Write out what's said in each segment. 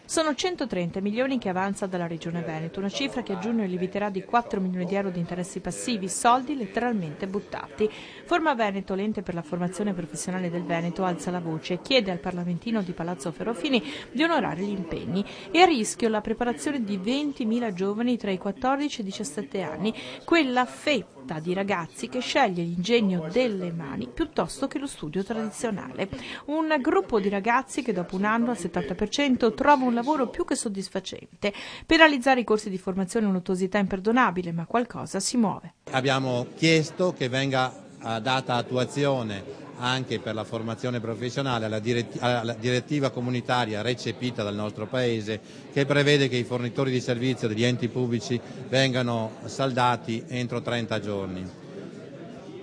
Sono 130 milioni che avanza dalla Regione Veneto, una cifra che a giugno lieviterà di 4 milioni di euro di interessi passivi, soldi letteralmente buttati. Forma Veneto, l'ente per la formazione professionale del Veneto, alza la voce e chiede al parlamentino di Palazzo Ferrofini di onorare gli impegni. È a rischio la preparazione di 20.000 giovani tra i 14 e i 17 anni, quella fetta di ragazzi che sceglie l'ingegno delle mani piuttosto che lo studio tradizionale. Un gruppo di ragazzi che dopo un anno al 70% trova un lavoro più che soddisfacente. Per realizzare i corsi di formazione è un'ottusità imperdonabile, ma qualcosa si muove. Abbiamo chiesto che venga data attuazione anche per la formazione professionale alla direttiva comunitaria recepita dal nostro Paese, che prevede che i fornitori di servizio degli enti pubblici vengano saldati entro 30 giorni.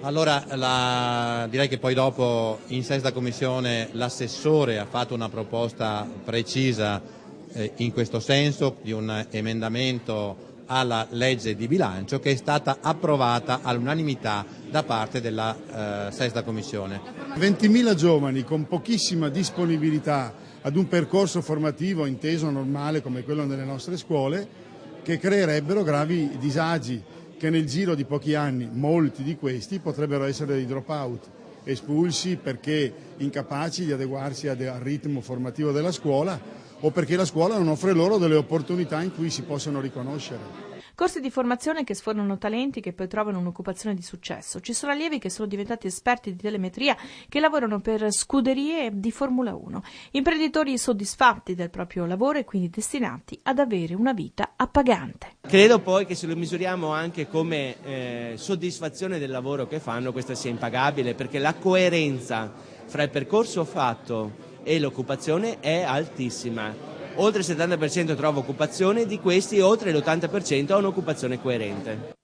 Allora direi che poi dopo in sesta commissione l'assessore ha fatto una proposta precisa in questo senso di un emendamento alla legge di bilancio che è stata approvata all'unanimità da parte della sesta commissione. 20.000 giovani con pochissima disponibilità ad un percorso formativo inteso normale come quello nelle nostre scuole, che creerebbero gravi disagi che nel giro di pochi anni, molti di questi, potrebbero essere dei drop out, espulsi perché incapaci di adeguarsi al ritmo formativo della scuola o perché la scuola non offre loro delle opportunità in cui si possono riconoscere. Corsi di formazione che sfornano talenti che poi trovano un'occupazione di successo. Ci sono allievi che sono diventati esperti di telemetria che lavorano per scuderie di Formula 1. Imprenditori soddisfatti del proprio lavoro e quindi destinati ad avere una vita appagante. Credo poi che se lo misuriamo anche come soddisfazione del lavoro che fanno, questa sia impagabile, perché la coerenza fra il percorso fatto e l'occupazione è altissima. Oltre il 70% trova occupazione, di questi oltre l'80% ha un'occupazione coerente.